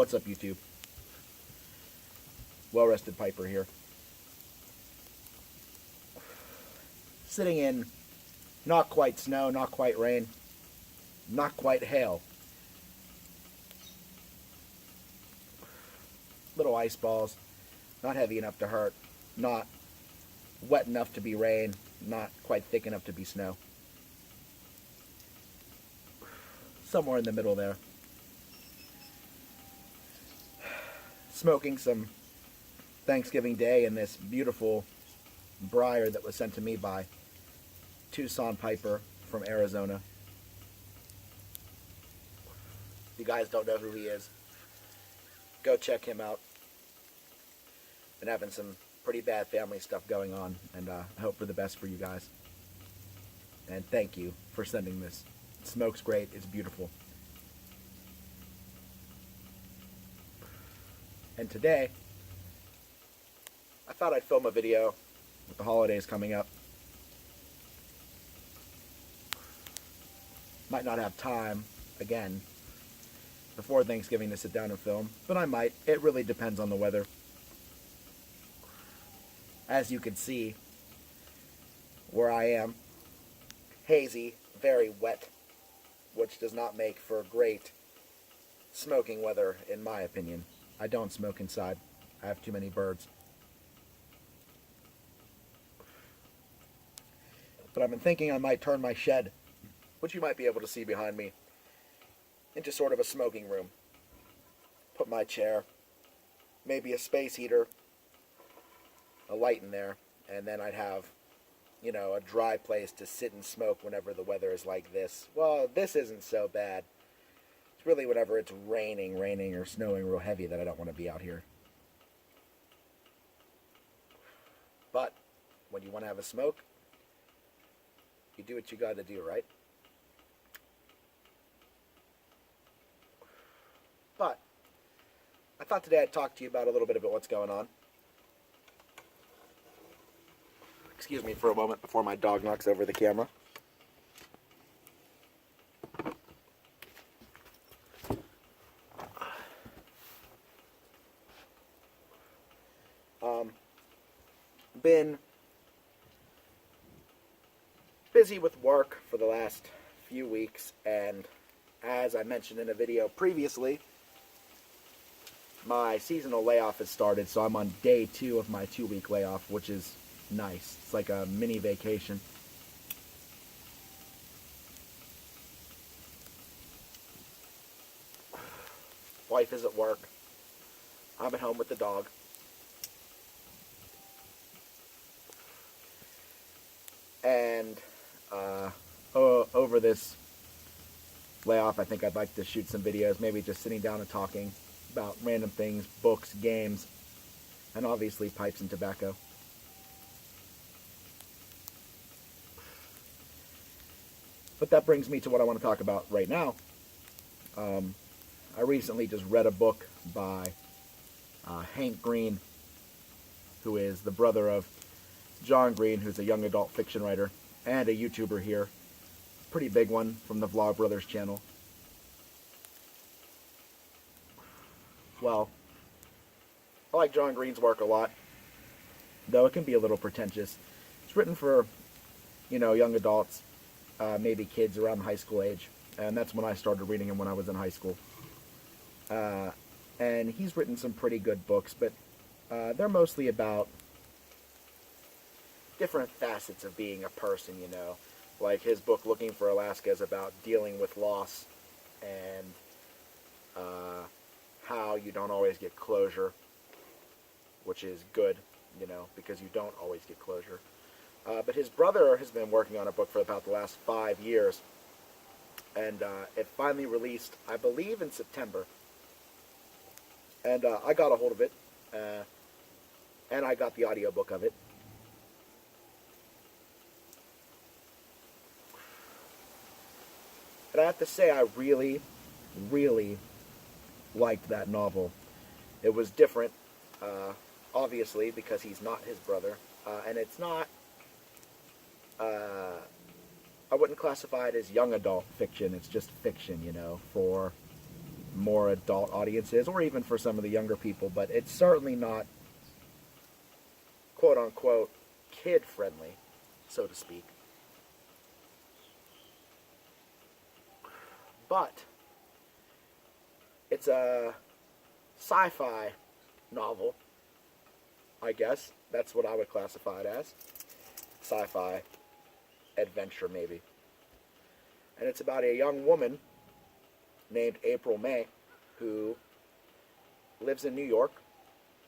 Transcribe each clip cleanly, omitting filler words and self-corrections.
What's up, YouTube? Well-rested Piper here. Sitting in not quite snow, not quite rain, not quite hail. Little ice balls, not heavy enough to hurt, not wet enough to be rain, not quite thick enough to be snow. Somewhere in the middle there. Smoking some Thanksgiving Day in this beautiful briar that was sent to me by Tucson Piper from Arizona. If you guys don't know who he is, go check him out. Been having some pretty bad family stuff going on, and I hope for the best for you guys. And thank you for sending this. It smokes great. It's beautiful. And today, I thought I'd film a video with the holidays coming up. Might not have time, again, before Thanksgiving to sit down and film, but I might. It really depends on the weather. As you can see, where I am, hazy, very wet, which does not make for great smoking weather, in my opinion. I don't smoke inside. I have too many birds. But I've been thinking I might turn my shed, which you might be able to see behind me, into sort of a smoking room. Put my chair, maybe a space heater, a light in there, and then I'd have, you know, a dry place to sit and smoke whenever the weather is like this. Well, this isn't so bad. It's really whenever it's raining or snowing real heavy that I don't want to be out here. But when you want to have a smoke, you do what you got to do, right? But I thought today I'd talk to you about a little bit about what's going on. Excuse me for a moment before my dog knocks over the camera. Been busy with work for the last few weeks, and as I mentioned in a video previously, my seasonal layoff has started, so I'm on day 2 of my 2-week layoff, which is nice. It's like a mini vacation. Wife is at work. I'm at home with the dog. And over this layoff, I think I'd like to shoot some videos, maybe just sitting down and talking about random things, books, games, and obviously pipes and tobacco. But that brings me to what I want to talk about right now. I recently just read a book by Hank Green, who is the brother of John Green, who's a young adult fiction writer and a YouTuber here. Pretty big one from the Vlog Brothers channel. Well, I like John Green's work a lot, though it can be a little pretentious. It's written for, you know, young adults, maybe kids around high school age, and that's when I started reading him, when I was in high school. And he's written some pretty good books, but they're mostly about different facets of being a person, you know. Like his book, Looking for Alaska, is about dealing with loss and how you don't always get closure, which is good, you know, because you don't always get closure. But his brother has been working on a book for about the last 5 years, and it finally released, I believe, in September. And I got a hold of it, and I got the audiobook of it. And I have to say, I really, really liked that novel. It was different, obviously, because he's not his brother. And it's not, I wouldn't classify it as young adult fiction. It's just fiction, you know, for more adult audiences, or even for some of the younger people, but it's certainly not quote unquote kid friendly, so to speak. But it's a sci-fi novel, I guess. That's what I would classify it as. Sci-fi adventure, maybe. And it's about a young woman named April May who lives in New York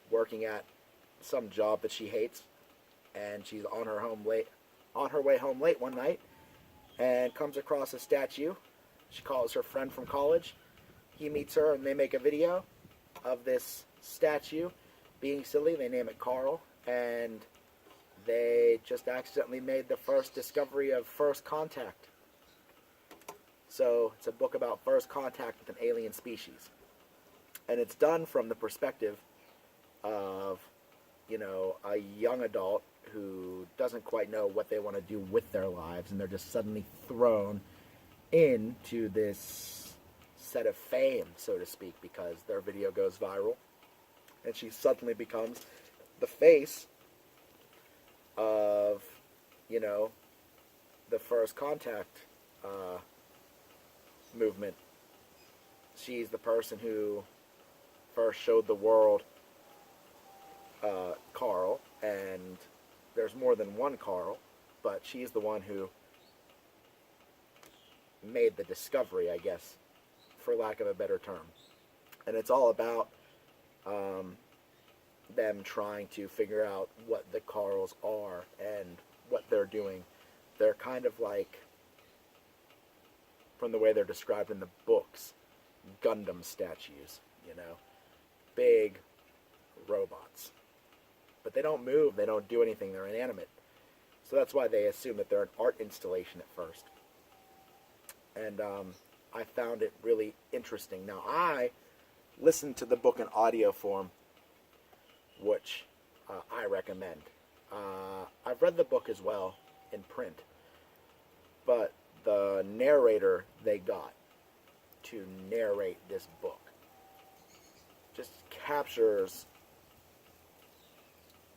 working at some job that she hates, and she's on her way home late one night and comes across a statue. She calls her friend from college. He meets her and they make a video of this statue being silly. They name it Carl, and they just accidentally made the first discovery of first contact. So it's a book about first contact with an alien species. And it's done from the perspective of, a young adult who doesn't quite know what they want to do with their lives, and they're just suddenly thrown into this set of fame, so to speak, because their video goes viral. And she suddenly becomes the face of, the first contact movement. She's the person who first showed the world Carl, and there's more than one Carl, but she's the one who made the discovery, I guess, for lack of a better term. And it's all about them trying to figure out what the Carls are and what they're doing. They're kind of like, from the way they're described in the books, Gundam statues, big robots. But they don't move, they don't do anything, they're inanimate. So that's why they assume that they're an art installation at first. And I found it really interesting. Now, I listened to the book in audio form, which I recommend. I've read the book as well in print, but the narrator they got to narrate this book just captures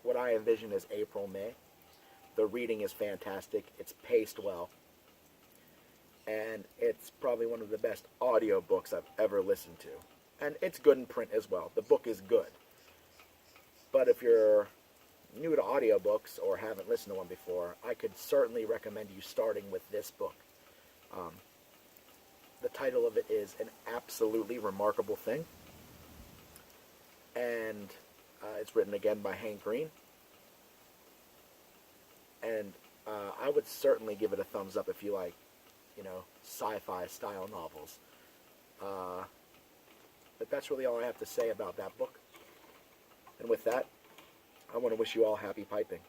what I envision as April May. The reading is fantastic. It's paced well. And it's probably one of the best audio books I've ever listened to. And it's good in print as well. The book is good. But if you're new to audiobooks or haven't listened to one before, I could certainly recommend you starting with this book. The title of it is An Absolutely Remarkable Thing. And it's written again by Hank Green. And I would certainly give it a thumbs up if you like, sci-fi style novels. But that's really all I have to say about that book. And with that, I want to wish you all happy piping.